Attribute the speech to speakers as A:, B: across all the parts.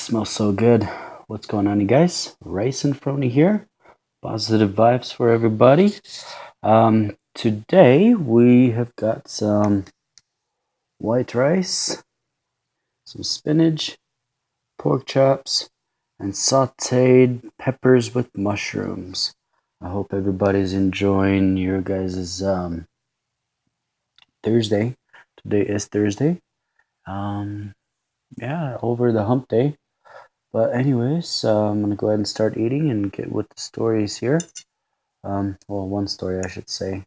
A: Smells so good. What's going on, you guys? Rice and Frony here. Positive vibes for everybody. Today we have got some white rice, some spinach, pork chops, and sauteed peppers with mushrooms. I hope everybody's enjoying your guys' Thursday. Today is Thursday. Yeah, over the hump day. But anyways, I'm gonna go ahead and start eating and get with the stories here. Well, one story I should say.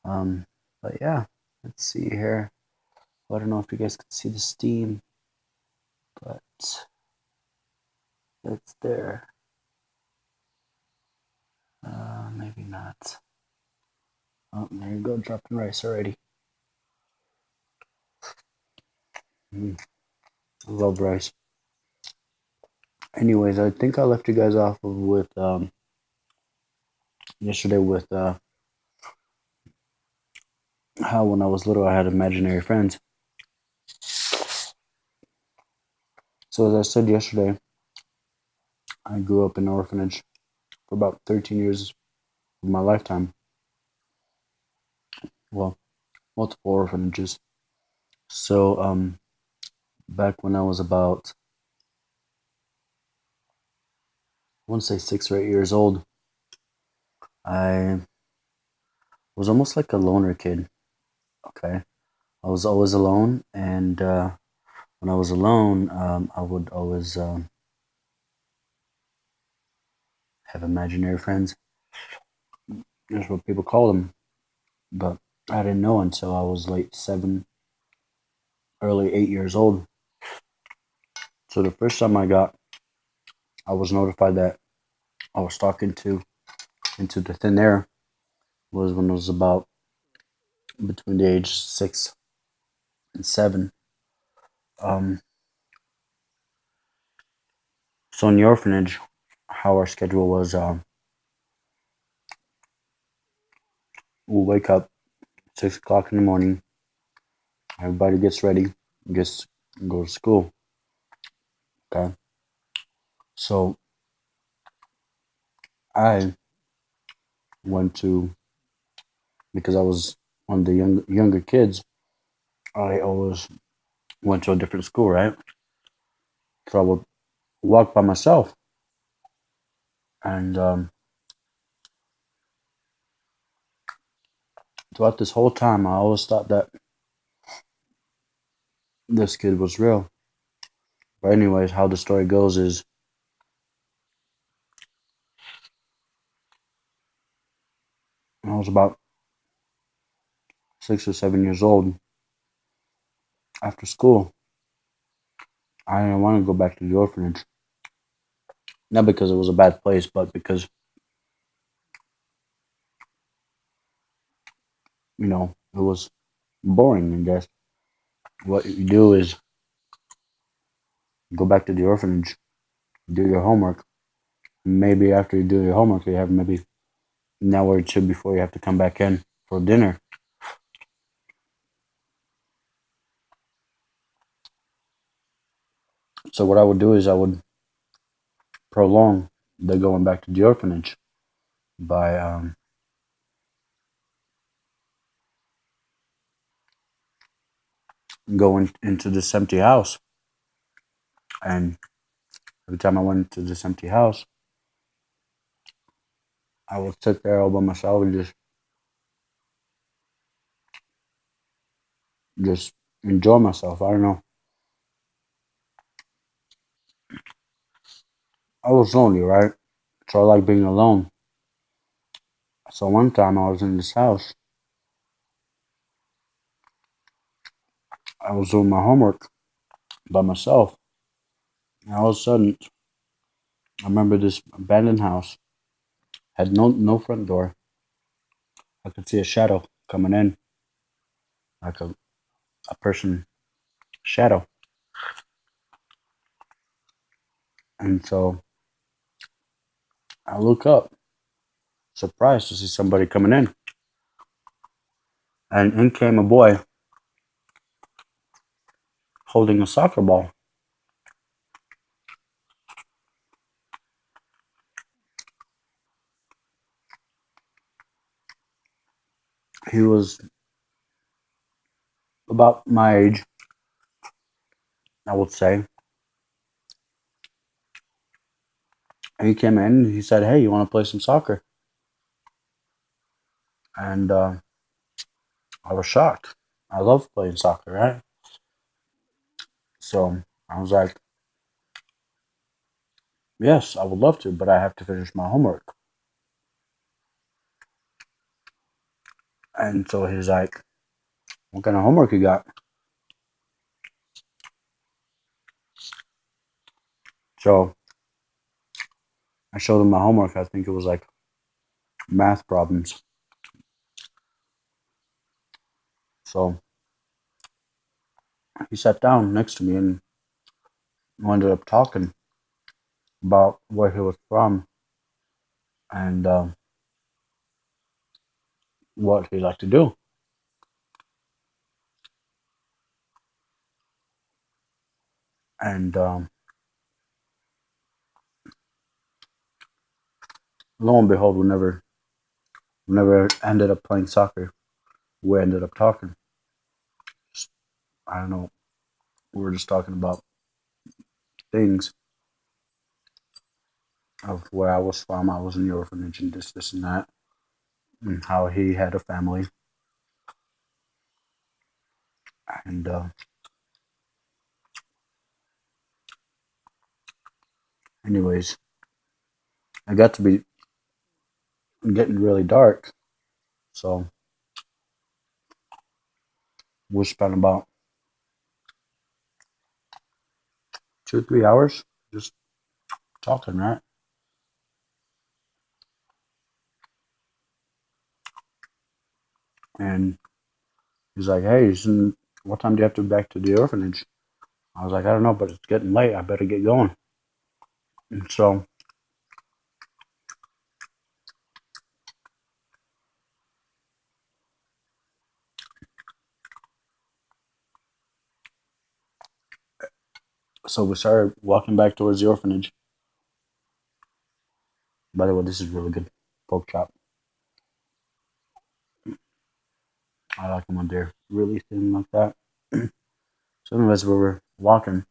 A: But yeah, let's see here. I don't know if you guys can see the steam, but it's there. Maybe not. Oh, there you go, dropping rice already. I love rice. Anyways, I think I left you guys off with yesterday with how when I was little I had imaginary friends. So as I said yesterday, I grew up in an orphanage for about 13 years of my lifetime. Well, multiple orphanages. So back when I was about, I want to say 6 or 8 years old, I was almost like a loner kid. Okay, I was always alone, and when I was alone, I would always have imaginary friends. That's what people call them, but I didn't know until I was late 7, early 8 years old. So the first time I was notified that I was talking into the thin air was when I was about between the age 6 and 7. Um, so in the orphanage, how our schedule was, we'll wake up 6 o'clock in the morning. Everybody gets ready, gets go to school. Okay, so I went to, because I was one of the younger kids. I always went to a different school, right? So I would walk by myself, and throughout this whole time, I always thought that this kid was real. But anyways, how the story goes is when I was about 6 or 7 years old, after school, I didn't want to go back to the orphanage. Not because it was a bad place, but because, it was boring, I guess. What you do is go back to the orphanage, do your homework. Maybe after you do your homework, you have maybe an hour or two before you have to come back in for dinner. So what I would do is I would prolong the going back to the orphanage by going into this empty house. And every time I went into this empty house, I would sit there all by myself and just enjoy myself. I don't know. I was lonely, right? So I like being alone. So one time I was in this house. I was doing my homework by myself. And all of a sudden, I remember this abandoned house had no front door. I could see a shadow coming in, like a person shadow. And so I look up, surprised to see somebody coming in. And in came a boy holding a soccer ball. He was about my age, I would say. And he came in and he said, "Hey, you want to play some soccer?" And I was shocked. I love playing soccer, right? So I was like, "Yes, I would love to, but I have to finish my homework." And so he's like, "What kind of homework you got?" So I showed him my homework. I think it was like math problems. So he sat down next to me and we ended up talking about where he was from and what he liked to do. And lo and behold, we never ended up playing soccer. We ended up talking. Just, I don't know. We were just talking about things of where I was from. I was in the orphanage and this, and that, and how he had a family. And anyways, I got to be getting really dark. So we spent about 2 3 hours just talking, right? And he's like, "Hey, what time do you have to be back to the orphanage?" I was like, "I don't know, but it's getting late. I better get going." And so we started walking back towards the orphanage. By the way, this is really good pork chop. I like them when they're really thin like that. So anyways, we were walking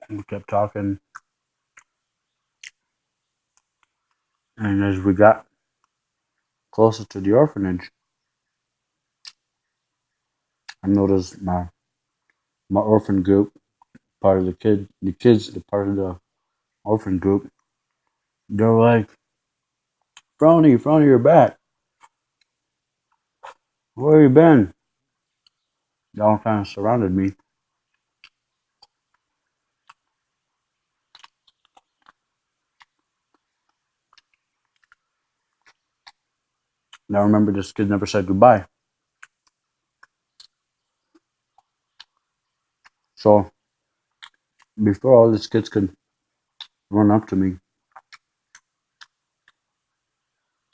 A: and we kept talking. And as we got closer to the orphanage, I noticed my orphan group, part of the kids, the part of the orphan group, they were like, Frony, you're back. Where you been?" They all kind of surrounded me. And I remember this kid never said goodbye. So before all these kids could run up to me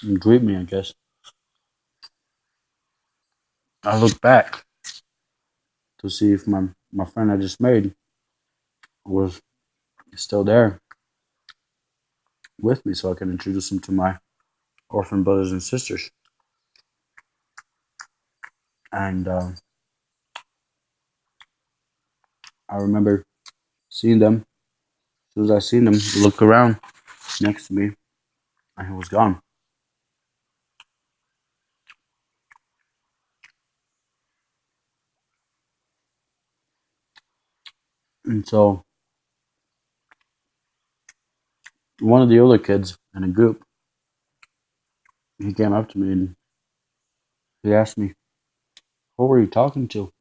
A: and greet me, I guess, I looked back to see if my friend I just made was still there with me so I can introduce him to my orphan brothers and sisters. And I remember seeing them. As soon as I seen them, look around next to me, and he was gone. And so one of the older kids in a group, he came up to me and he asked me, "Who were you talking to?"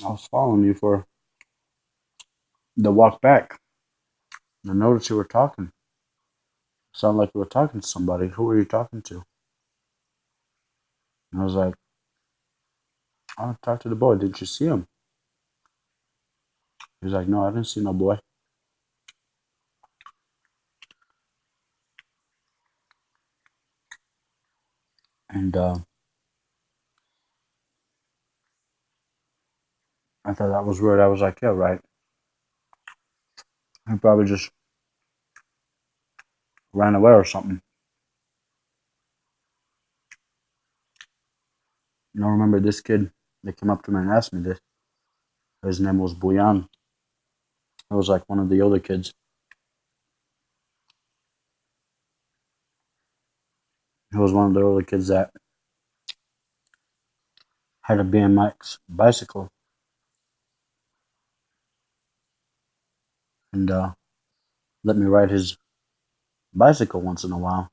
A: I was following you for the walk back. And I noticed you were talking. Sounded like you were talking to somebody. Who were you talking to? And I was like, "I talked to the boy. Did you see him?" He was like, "No, I didn't see no boy." And I thought that was weird. I was like, "Yeah, right. He probably just ran away or something." And I remember this kid that came up to me and asked me this. His name was Buyan. It was like one of the older kids. He was one of the older kids that had a BMX bicycle and let me ride his bicycle once in a while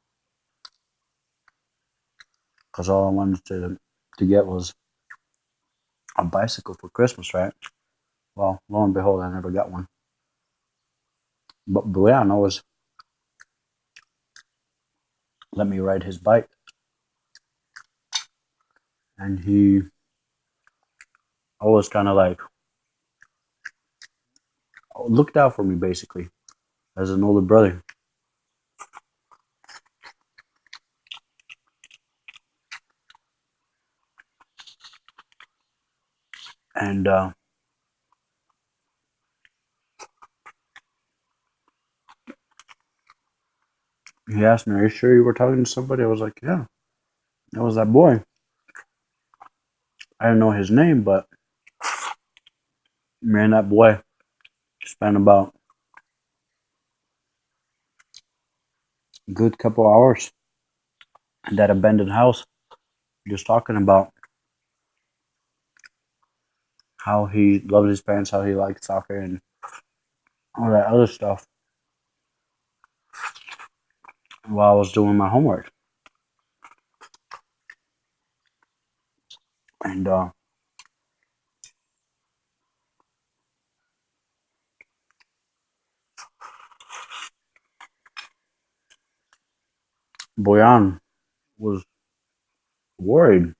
A: because all I wanted to get was a bicycle for Christmas, right? Well, lo and behold, I never got one. But Buyan always let me ride his bike, and he always kind of like looked out for me basically as an older brother. And he asked me, "Are you sure you were talking to somebody?" I was like, "Yeah, it was that boy." I didn't know his name, but me and that boy spent about a good couple hours in that abandoned house just talking about how he loved his parents, how he liked soccer, and all that other stuff while I was doing my homework. And Boyan was worried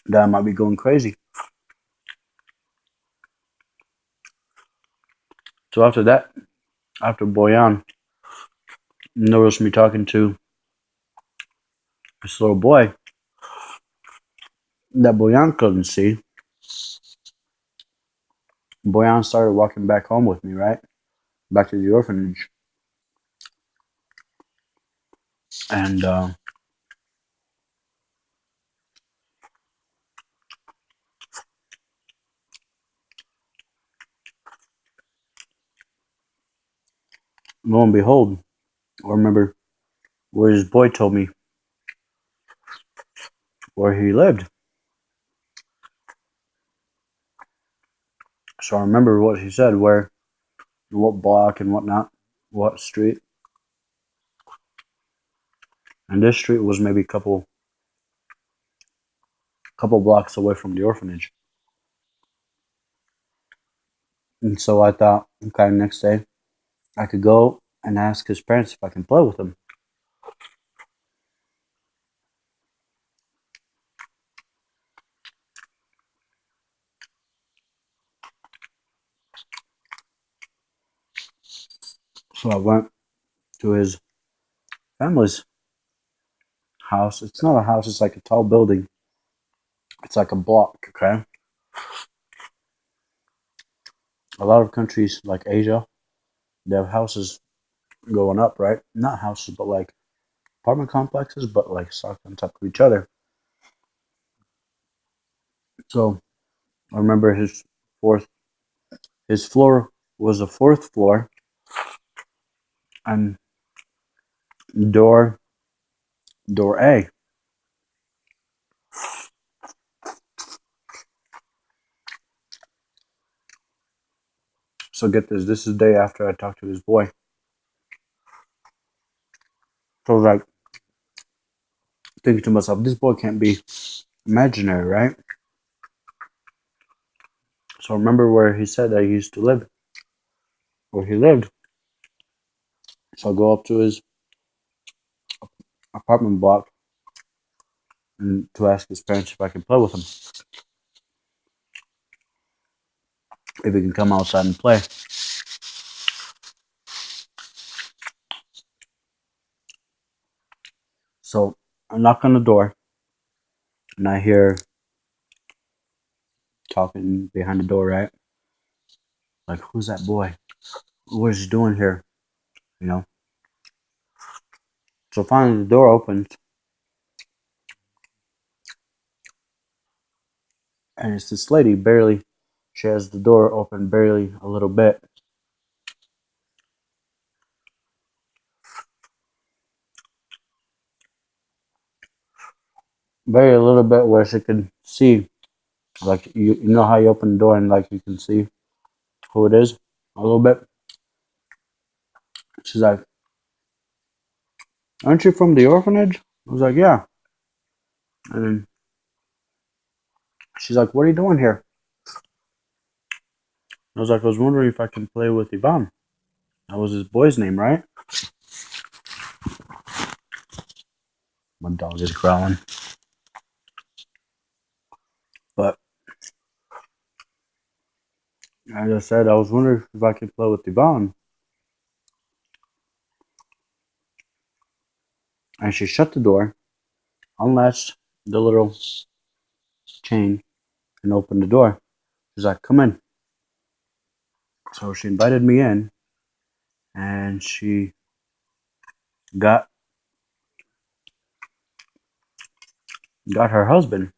A: that I might be going crazy. So after that, after Boyan noticed me talking to this little boy that Boyan couldn't see, Boyan started walking back home with me, right? Back to the orphanage. And lo and behold, I remember where his boy told me where he lived. So I remember what he said, where, what block and whatnot, what street. And this street was maybe a couple blocks away from the orphanage. And so I thought, okay, next day I could go and ask his parents if I can play with him. So I went to his family's house. It's not a house, it's like a tall building. It's like a block, okay? A lot of countries like Asia, they have houses going up, right? Not houses, but like apartment complexes, but like stacked on top of each other. So I remember his floor was the fourth floor, and door door A. So get this. This is the day after I talked to his boy. So I was like thinking to myself, this boy can't be imaginary, right? So I remember where he said that he used to live, where he lived. So I go up to his apartment block and to ask his parents if I can play with him, if he can come outside and play. So I knock on the door and I hear talking behind the door, right? Like, who's that boy? What is he doing here? You know? So finally the door opens And it's this lady, barely, she has the door open barely a little bit. Very a little bit where she can see, like you know how you open the door and like you can see who it is a little bit. She's like, "Aren't you from the orphanage?" I was like, "Yeah." And then she's like, "What are you doing here?" I was like, "I was wondering if I can play with Ivan." That was his boy's name, right? My dog is growling. But as I said, I was wondering if I could play with Ivan. And she shut the door, unlatched the little chain, and opened the door. She's like, "Come in." So she invited me in, and she got her husband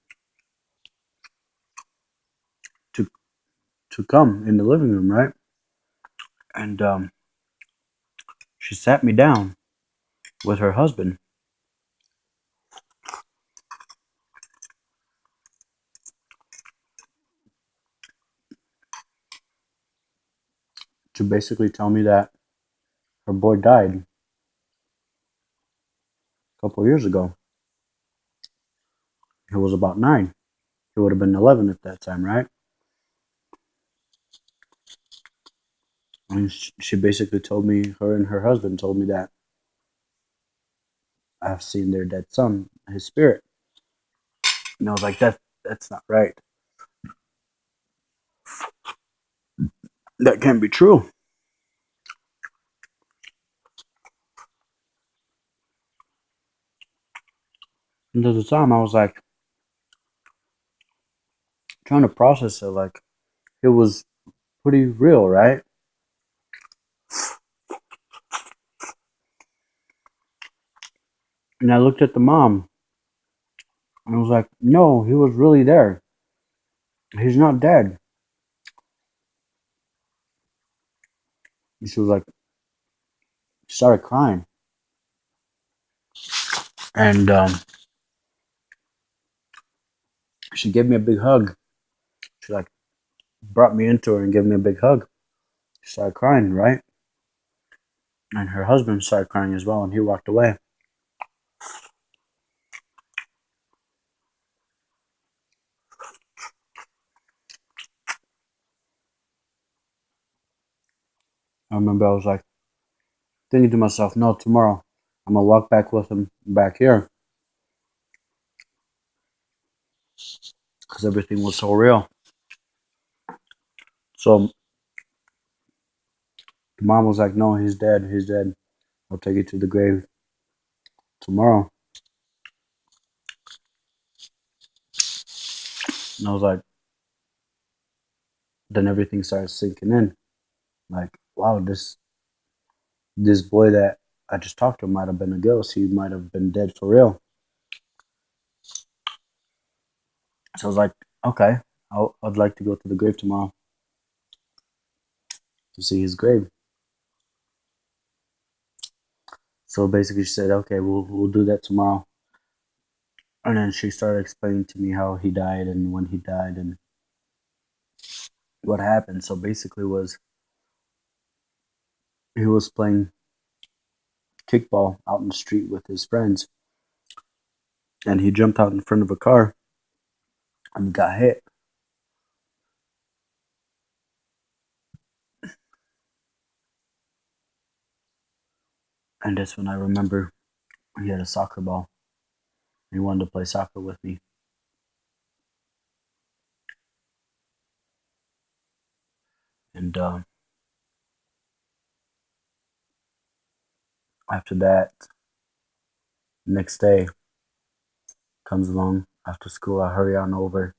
A: to come in the living room, right? And she sat me down with her husband to basically tell me that her boy died a couple years ago. He was about 9. He would have been 11 at that time, right? And she basically told me, her and her husband told me that I've seen their dead son, his spirit. And I was like, that's not right. That can't be true. And at the time, I was like, trying to process it, like, it was pretty real, right? And I looked at the mom, and I was like, no, he was really there. He's not dead. And she was like, she started crying. And she gave me a big hug. She like brought me into her and gave me a big hug. She started crying, right? And her husband started crying as well, and he walked away. I remember I was like thinking to myself, no, tomorrow I'm gonna walk back with him back here because everything was so real. So the mom was like, no, he's dead. He's dead. I'll take you to the grave tomorrow. And I was like, then everything started sinking in. Like, wow, this boy that I just talked to might have been a ghost. He might have been dead for real. So I was like, okay, I'd like to go to the grave tomorrow to see his grave. So basically, she said, okay, we'll do that tomorrow. And then she started explaining to me how he died and when he died and what happened. So basically, was he was playing kickball out in the street with his friends, and he jumped out in front of a car and got hit. And that's when I remember he had a soccer ball. He wanted to play soccer with me. And after that, next day comes along after school. I hurry on over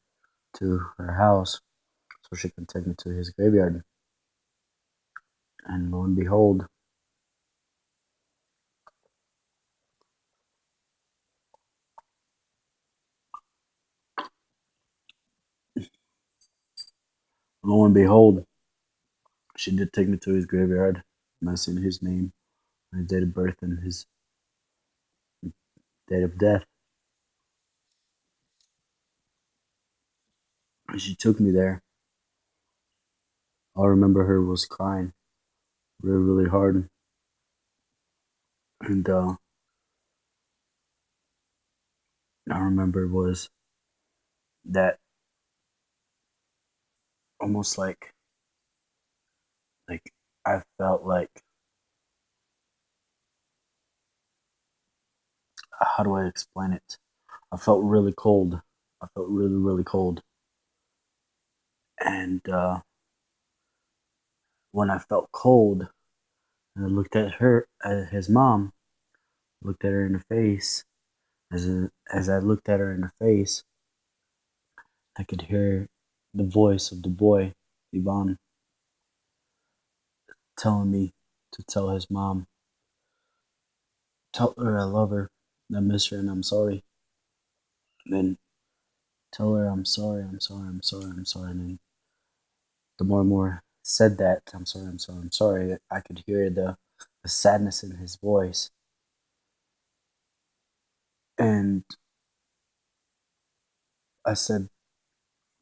A: to her house so she can take me to his graveyard. And lo and behold, Lo and behold, she did take me to his graveyard, and I seen his name, his date of birth, and his date of death. And she took me there. All I remember her was crying really, really hard. And I remember was that almost like I felt like, how do I explain it? I felt really cold. I felt really, really cold. And when I felt cold, and I looked at her, at his mom, looked at her in the face. As I looked at her in the face, I could hear the voice of the boy, Ivan, telling me to tell his mom, tell her I love her, I miss her, and I'm sorry. And then tell her I'm sorry, I'm sorry, I'm sorry, I'm sorry. And then the more and more said that, I'm sorry, I'm sorry, I'm sorry, I could hear the sadness in his voice. And I said,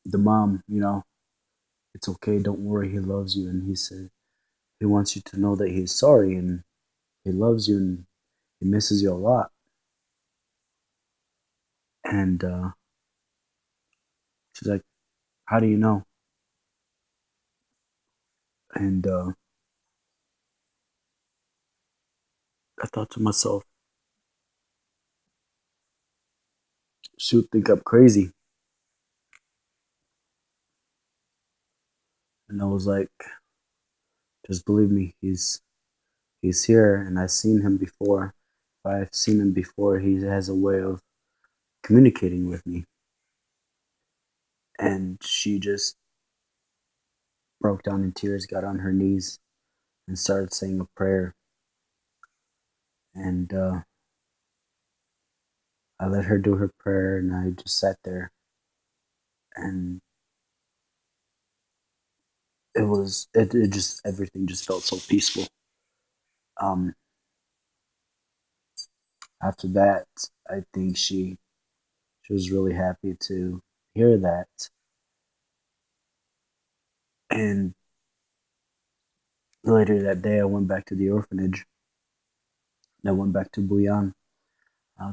A: the mom, it's okay, don't worry, he loves you. And he said, he wants you to know that he's sorry and he loves you and he misses you a lot. And she's like, how do you know? And I thought to myself, she would think I'm crazy. And I was like, just believe me, he's here and I've seen him before. If I've seen him before, he has a way of communicating with me. And she just broke down in tears, got on her knees, and started saying a prayer. And I let her do her prayer, and I just sat there. And it just, everything just felt so peaceful. Um, After that, I think she was really happy to hear that. And later that day, I went back to the orphanage. I went back to Buyan,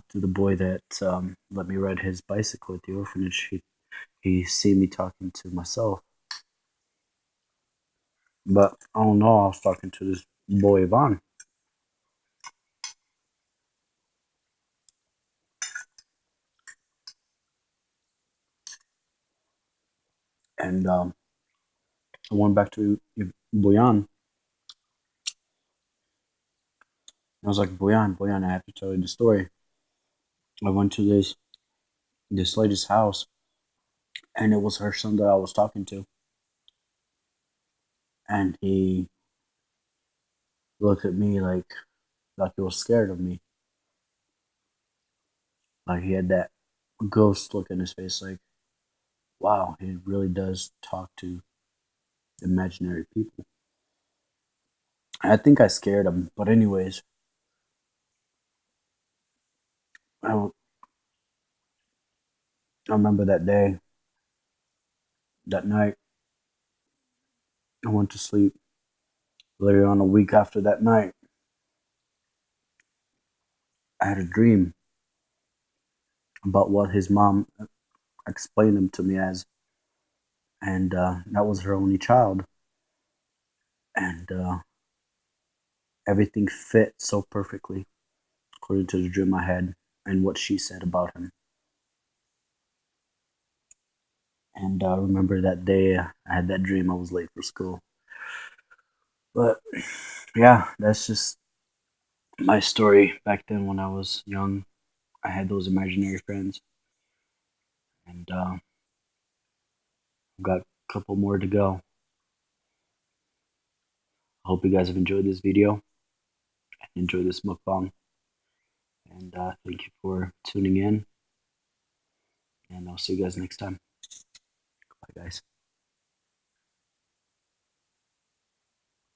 A: to the boy that let me ride his bicycle at the orphanage. He seen me talking to myself, but I don't know. I was talking to this boy Ivan, and I went back to Buyan. I was like, Boyan, I have to tell you the story. I went to this lady's house, and it was her son that I was talking to, and he looked at me like he was scared of me, like he had that ghost look in his face, like, wow, he really does talk to imaginary people. I think I scared him, but anyways, I I remember that day, that night. I went to sleep. Later on, a week after that night, I had a dream about what his mom explained him to me as, and that was her only child, and everything fit so perfectly according to the dream I had and what she said about him. And I remember that day I had that dream. I was late for school, but yeah, that's just my story back then when I was young. I had those imaginary friends, and I've got a couple more to go. I hope you guys have enjoyed this video and enjoyed this mukbang. And thank you for tuning in. And I'll see you guys next time. Bye, guys.